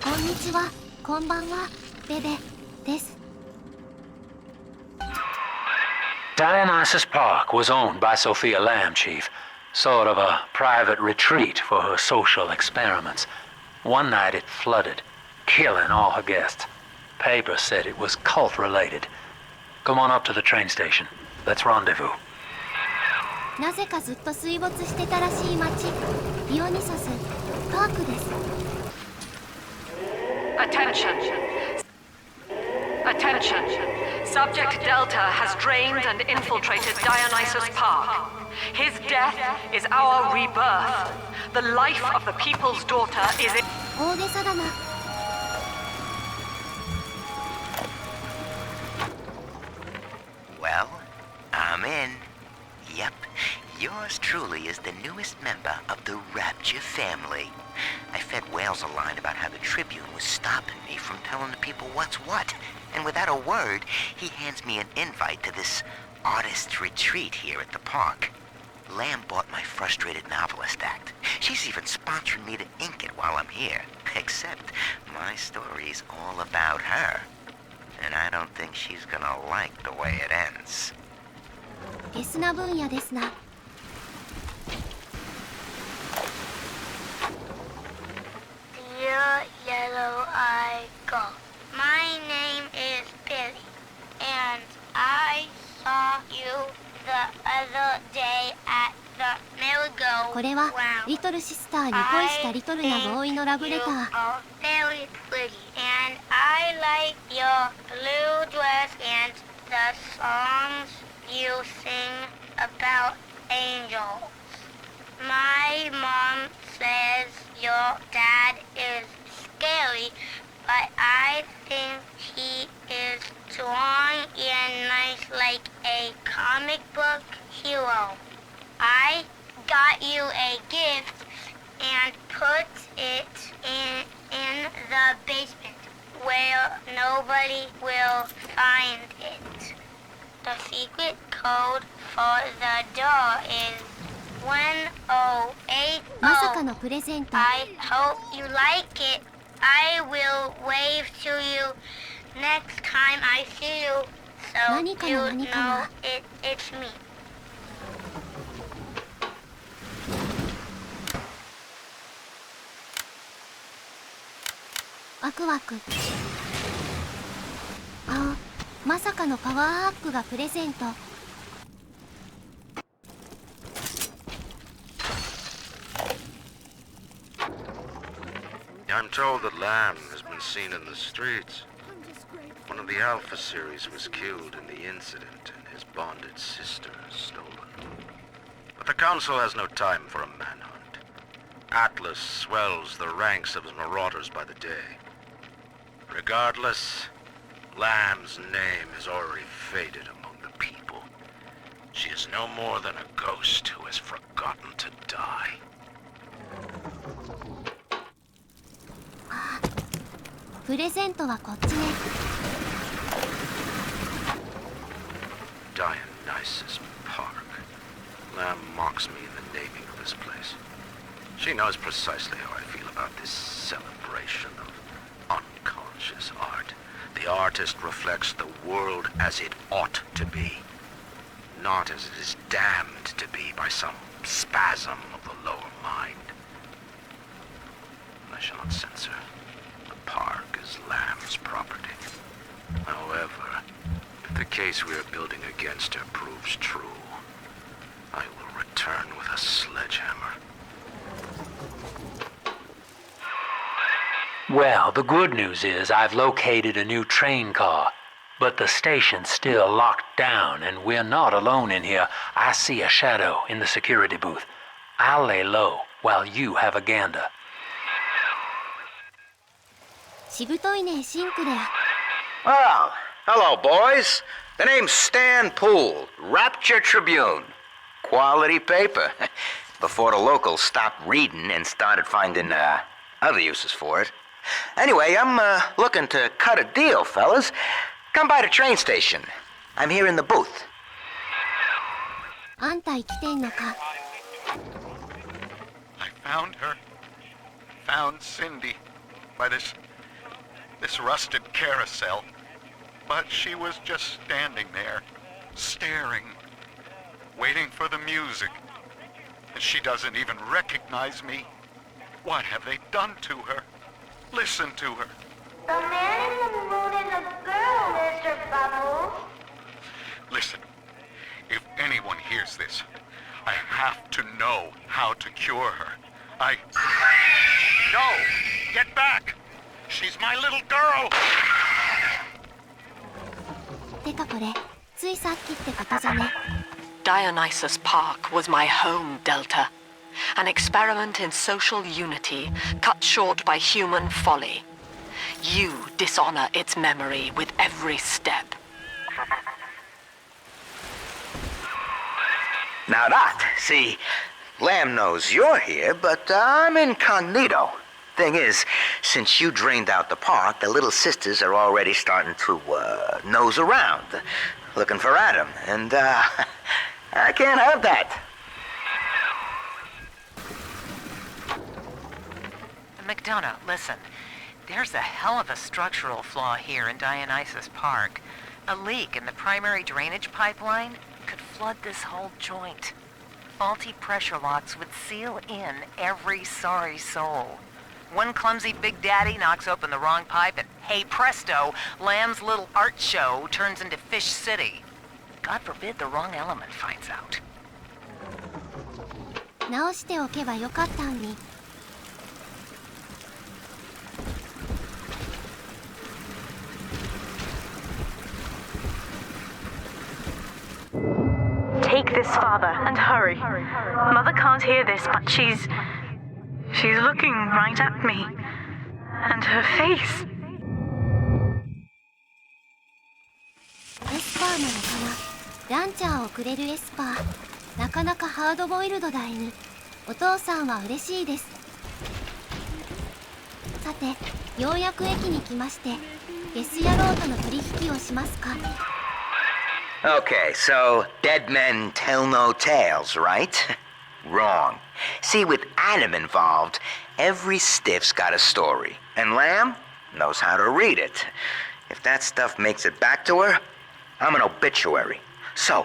こんにちは、こんばんは、ベベです。Dionysus Park was owned by Sophia Lamb, Chief. Sort of a private retreat for her social experiments. One night it flooded, killing all her guests. Papers said it was cult-related. Come on up to the train station. Let's rendezvous. なぜかずっと水没してたらしい町、ディオニソス、パークです。Attention. Subject Delta has drained and infiltrated Dionysus Park. His death is our rebirth. The life of the people's daughter is in... 大げさだな。Well, I'm in. Yep, yours truly is the newest member of the Rapture family. I fed Wales a line about how the Tribune was stopping me from telling the people what's what. And without a word, he hands me an invite to this artist's retreat here at the park. Lamb bought my Frustrated Novelist Act. She's even sponsoring me to ink it while I'm here. Except my story's all about her. And I don't think she's gonna like the way it ends. ゲスな分野ですな。Dear Yellow Eye Gull, my name is Billy, and I saw you the other day at the merry-go-round. これはリトルシスターに恋したリトルなボーイのラブレター。 You are very pretty, and I like your blue dress and the songs you sing about angels. My mom says your dad is scary, but I think he is strong and nice like a comic book hero. I got you a gift and put it in the basement where nobody will find it. The secret code for the door is 1080. まさかのプレゼント。 I hope you like it. I will wave to you next time I see you, so 何かな you 何か know な。 it's me. ワクワク。あ、まさかのパワーアップがプレゼント。 I'm told that Lamb has been seen in the streets. One of the Alpha series was killed in the incident, and his bonded sister is stolen. But the Council has no time for a manhunt. Atlas swells the ranks of his marauders by the day. Regardless, Lamb's name has already faded among the people. She is no more than a ghost who has forgotten to die. プレゼントはこっちね。 Dionysus Park. Lamb mocks me in the naming of this place. She knows precisely how I feel about this celebration of unconscious art. The artist reflects the world as it ought to be, not as it is damned to be by some spasm of the lower mind. I shall not censor. The park is Lamb's property. However, if the case we are building against her proves true, I will return with a sledgehammer. Well, the good news is I've located a new train car, but the station's still locked down and we're not alone in here. I see a shadow in the security booth. I'll lay low while you have a gander. しぶといね、シンクレア。 Oh, hello, boys. The name's Stan Poole, Rapture Tribune. Quality paper. Before the locals stopped reading and started finding other uses for it. Anyway, I'm looking to cut a deal, fellas. Come by the train station. I'm here in the booth. あんた生きてんのか。 I found her. Found Cindy by this this rusted carousel. But she was just standing there, staring, waiting for the music. And she doesn't even recognize me. What have they done to her? Listen to her. The man in the moon is a girl, Mr. Bubbles. Listen, if anyone hears this, I have to know how to cure her. No! Get back! She's my little girl! てかこれついさっきってことじゃね。 Dionysus Park was my home, Delta. An experiment in social unity, cut short by human folly. You dishonor its memory with every step. Now that, see, Lamb knows you're here, but I'm incognito. Thing is, since you drained out the park, the little sisters are already starting to, nose around, looking for Adam, and, I can't have that. McDonough, listen. There's a hell of a structural flaw here in Dionysus Park. A leak in the primary drainage pipeline could flood this whole joint. Faulty pressure locks would seal in every sorry soul. One clumsy Big Daddy knocks open the wrong pipe and, hey presto, Lamb's little art show turns into Fish City. God forbid the wrong element finds out. 直しておけばよかったのに。Take this, father, and hurry. Mother can't hear this, but she's looking right at me. And her face. エスパーなのかな。ランチャーをくれるエスパー。なかなかハードボイルドだ犬。お父さんは嬉しいです。さて、ようやく駅に来まして、ゲス野郎との取引をしますか。Okay, so dead men tell no tales, right? Wrong. See, with Adam involved, every stiff's got a story, and Lamb knows how to read it. If that stuff makes it back to her, I'm an obituary. So,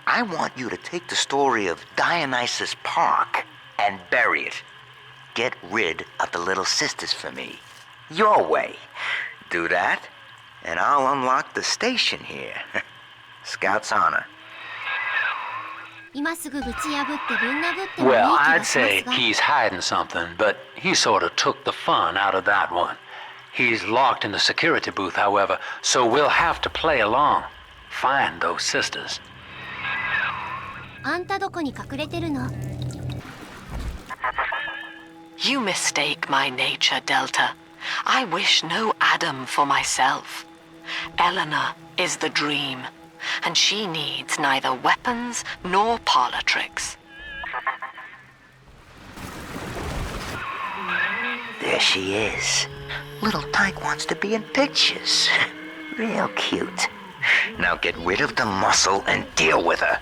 I want you to take the story of Dionysus Park and bury it. Get rid of the little sisters for me. Your way. Do that, and I'll unlock the station here. Scout's honor. 今すぐぶち破ってぶん殴ってもいい Well, 気 I'd がしま say すが。 he's hiding something, but he sort of took the fun out of that one. He's locked in the security booth, however, so we'll have to play along. Find those sisters. あんたどこに隠れてるの？ You mistake my nature, Delta. I wish no Adam for myself. Eleanor is the dream, and she needs neither weapons nor parlor tricks. There she is. Little Tyke wants to be in pictures. Real cute. Now get rid of the muscle and deal with her.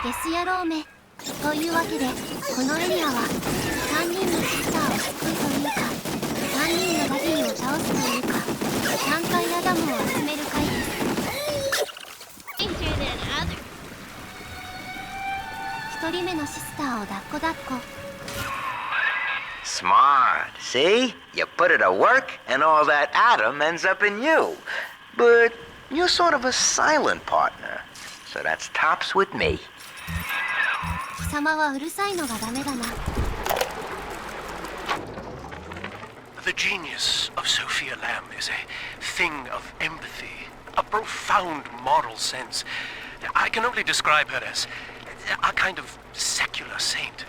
ゲス野郎め。というわけで、このエリアは3人のシスターを救うというか、3人のダディを倒すというか、3回アダムを集める回です。1人目のシスターを抱っこ抱っこ。 Smart. See? You put it to work, and all that Adam ends up in you. But you're sort of a silent partner. So that's tops with me. 貴様はうるさいのがダメだな。 The genius of Sophia Lamb is a thing of empathy, a profound moral sense. I can only describe her as a kind of secular saint.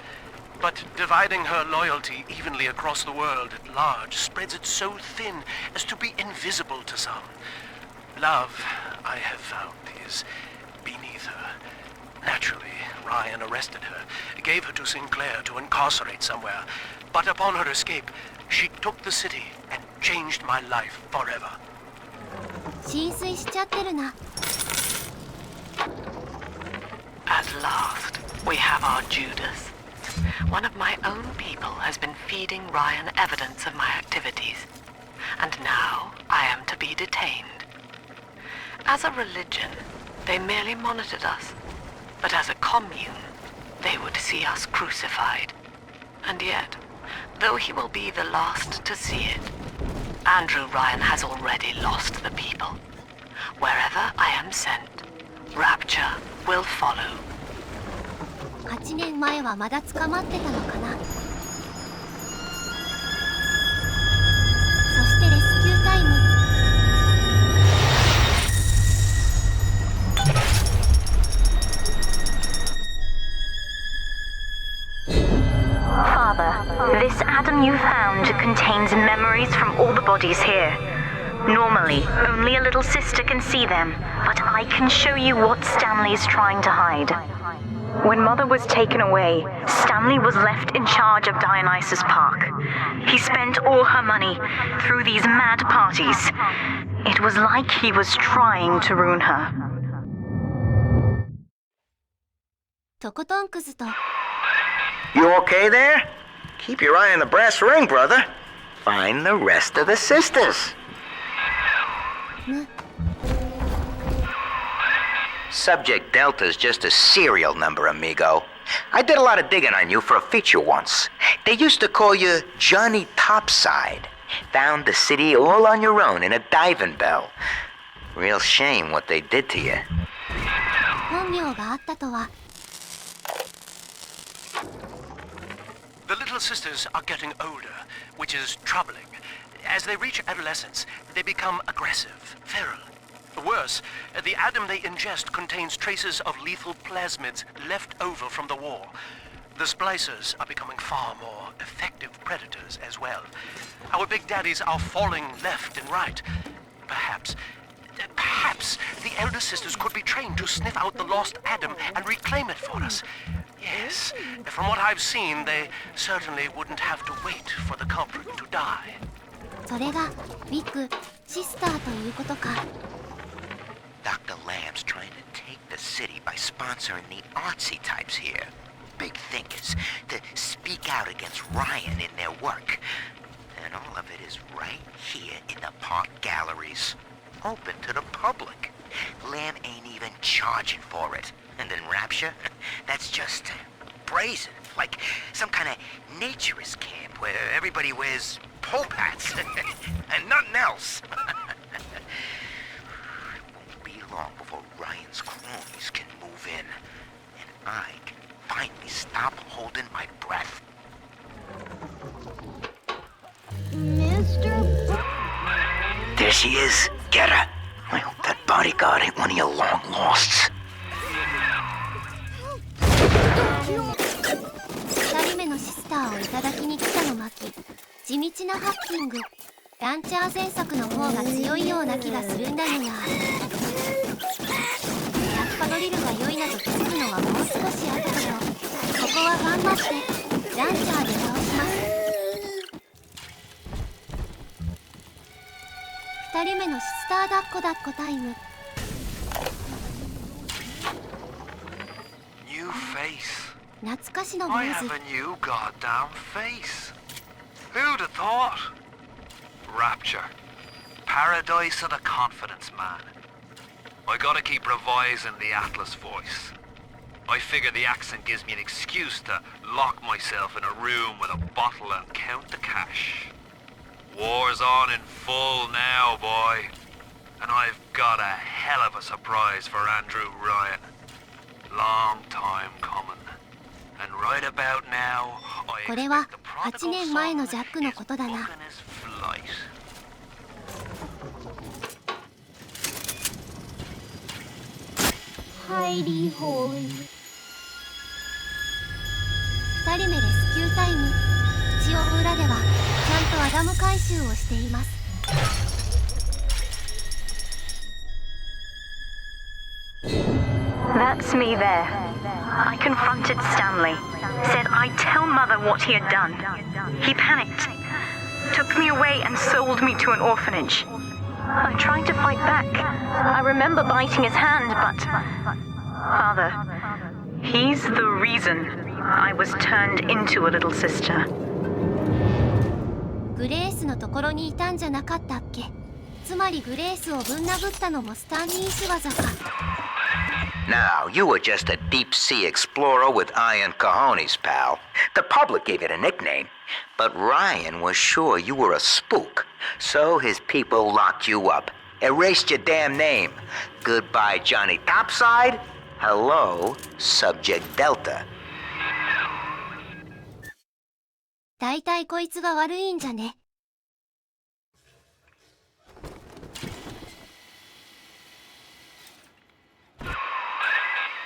But dividing her loyalty evenly across the world at large spreads it so thin as to be invisible to some. Love, I have found, is beneath her. Naturally, Ryan arrested her, gave her to Sinclair to incarcerate somewhere. But upon her escape, she took the city and changed my life forever. 浸水しちゃってるな。 At last, we have our Judas. One of my own people has been feeding Ryan evidence of my activities. And now be detained. As a religion, they merely monitored us. But as a commune, they would see us crucified. And yet, though he will be the last to see it, Andrew Ryan has already lost the people. Wherever I am sent, rapture will follow. 8年前はまだ捕まってたのかな。そしてレスキュータイム。Father, this atom you found contains memories from all the bodies here. Normally, only a little sister can see them, but I can show you what Stanley is trying to hide. When Mother was taken away, Stanley was left in charge of Dionysus Park. He spent all her money through these mad parties. It was like he was trying to ruin her. トコトンクズと You okay there? Keep your eye on the brass ring, brother. Find the rest of the sisters. Subject Delta's just a serial number, amigo. I did a lot of digging on you for a feature once. They used to call you Johnny Topside. Found the city all on your own in a diving bell. Real shame what they did to you. 本名があったとは。 The little sisters are getting older, which is troubling. As they reach adolescence, they become aggressive, feral. Worse, the atom they ingest contains traces of lethal plasmids left over from the war. The splicers are becoming far more effective predators as well. Our big daddies are falling left and right. Perhaps the elder sisters could be trained to sniff out the lost atom and reclaim it for us. Yes, from what I've seen, they certainly wouldn't have to wait for the culprit to die. それがビッグシスターということか。 Dr. Lamb's trying to take the city by sponsoring the artsy types here. Big thinkers to speak out against Ryan in their work. And all of it is right here in the park galleries. Open to the public. Lamb ain't even charging for it. And then Rapture? That's just brazen. Like some kind of naturist camp where everybody wears pole hats and nothing else. Long before Ryan's cronies can move in, and I can finally stop holding my breath. Mr. There she is. Get her. I hope that bodyguard ain't one of your long losts. 2人目のシスターをいただきに来たの巻。地道なハッキング。ランチャー前作の方が強いような気がするんだよな。やっぱドリルが良いなと気づくのはもう少し後だけど、ここは頑張ってランチャーで倒します。2人目のシスター抱っこ抱っこタイム。 New face. 懐かしの坊 I 主。 have a new goddamn face. Who'd have thought? Rapture. Paradise of the confidence man. I gotta keep revising the Atlas voice. I figure the accent gives me an excuse to lock myself in a room with a bottle and count the cash. War's on in full now, boy. And I've got a hell of a surprise for Andrew Ryan. Long time coming. And right about now, I これは expect the 8 prodigal 年前の son ジャックのことだ is な。 booking his flight. Heidi Holy. 2人目レスキュータイム。口を裏ではちゃんとアダム回収をしています。 That's me there. I confronted Stanley. Said I'd tell Mother what he had done. He panicked. Took me away and sold me to an orphanage. I tried to fight back. I remember biting his hand, but... Father, he's the reason I was turned into a little sister. グレースのところにいたんじゃなかったっけ。つまりグレースをぶん殴ったのもスタンリー仕業か。 Now, you were just a deep-sea explorer with iron cojones, pal. The public gave it a nickname, but Ryan was sure you were a spook, so his people locked you up, erased your damn name. Goodbye, Johnny Topside. Hello, Subject Delta. だいたいこいつが悪いんじゃね。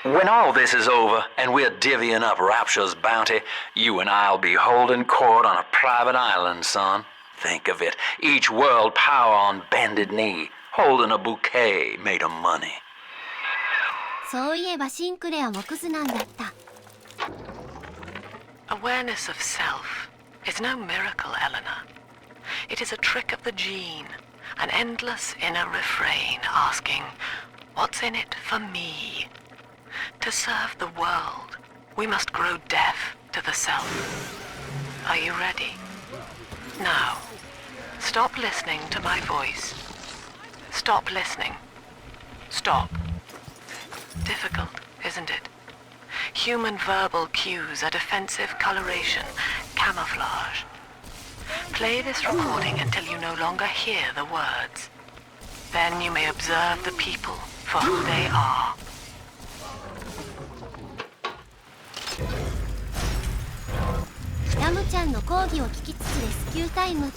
When all this is over and we're divvying up Rapture's bounty, you and I'll be holding court on a private island, son. Think of it. Each world power on bended knee, holding a bouquet made of money. そういえばシンクレアもクズなんだった。 Awareness of self is no miracle, Eleanor. It is a trick of the gene, an endless inner refrain asking, what's in it for me? To serve the world, we must grow deaf to the self. Are you ready? Now, stop listening to my voice. Stop listening. Stop. Difficult, isn't it? Human verbal cues are defensive coloration, camouflage. Play this recording until you no longer hear the words. Then you may observe the people for who they are. ラムちゃんの講義を聞きつつレスキュータイム。こ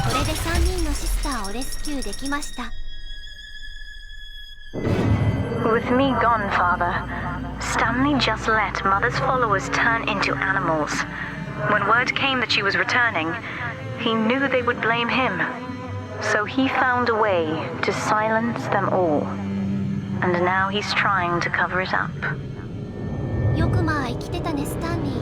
れで3人のシスターをレスキューできました。 With me gone, Father, Stanley just let Mother's followers turn into animals. When word came that she was returning, he knew they would blame him. So he found a way to silence them all. And now he's trying to cover it up. よくまあ生きてたね、スタンリー。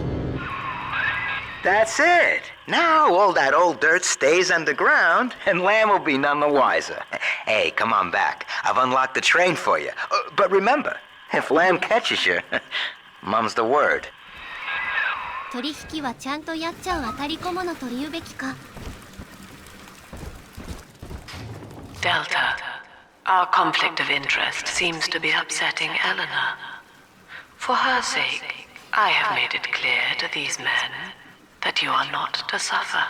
That's it. Now all that old dirt stays underground, and Lamb will be none the wiser. Hey, come on back. I've unlocked the train for you. But remember, if Lamb catches you, mum's the word. 取引はちゃんとやっちゃう当たり小物と言うべきか。 Delta, our conflict of interest seems to be upsetting Eleanor. For her sake, I have made it clear to these men that you are not to suffer.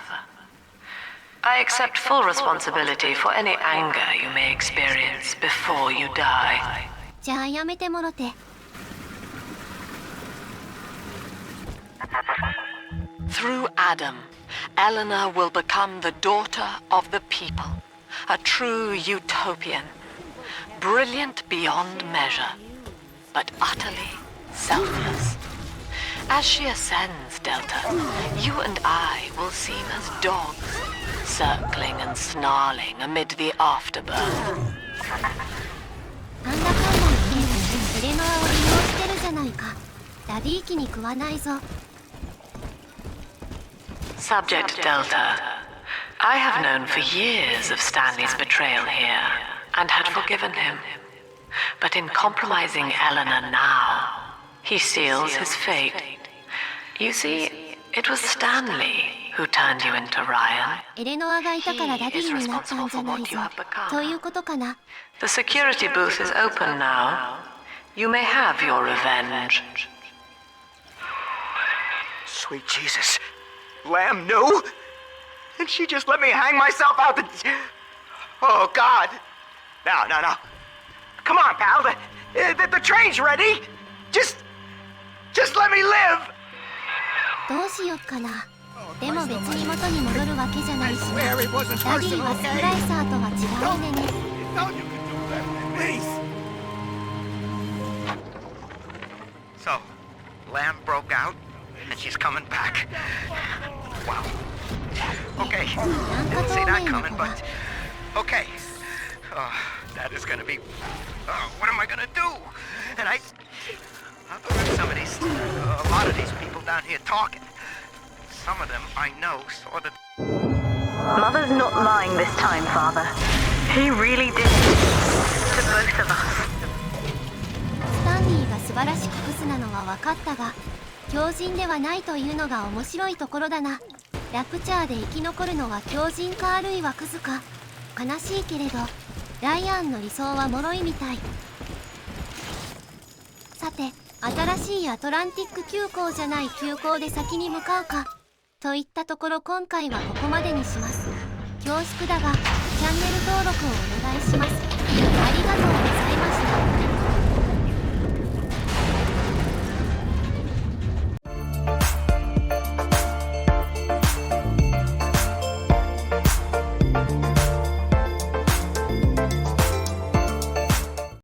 I accept full responsibility for any anger you may experience before you die. じゃあやめてもろて。 Through Adam, Eleanor will become the daughter of the people. A true utopian, brilliant beyond measure, but utterly selfless. As she ascends, Delta, you and I will seem as dogs, circling and snarling amid the afterbirth. なんだかんだ言ってエレノアを利用してるじゃないか。ダディ気に食わないぞ。 Subject Delta, I have known for years of Stanley's betrayal here, and had forgiven him. But in compromising Eleanor now, he seals his fate. You see, it was Stanley who turned you into Ryan. エレノアがいたからダディになったんじゃないぞ。ということかな。 The security booth is open now. You may have your revenge. Sweet Jesus. Lamb knew? And she just let me hang myself out the... Oh, God. No. Come on, pal. The train's ready. Just let me live. どうしよっかな。でも別に元に戻るわけじゃないしな。ダディはスプライサーとは違うね。 So, Lamb broke out, and she's coming back. Wow. Okay, didn't see that coming, but... Okay. That is gonna be... what am I gonna do? And I've heard some of these... a lot of these people down here talking. Some of them I know saw the... Mother's not lying this time, Father. He really did it. To both of us. スタンリーが素晴らしくクスなのは分かったが、強靭ではないというのが面白いところだな。ラプチャーで生き残るのは強靭かあるいはクズか。悲しいけれどライアンの理想は脆いみたい。さて、新しいアトランティック急行じゃない急行で先に向かうかといったところ、今回はここまでにします。恐縮だがチャンネル登録をお願いします。ありがとうございました。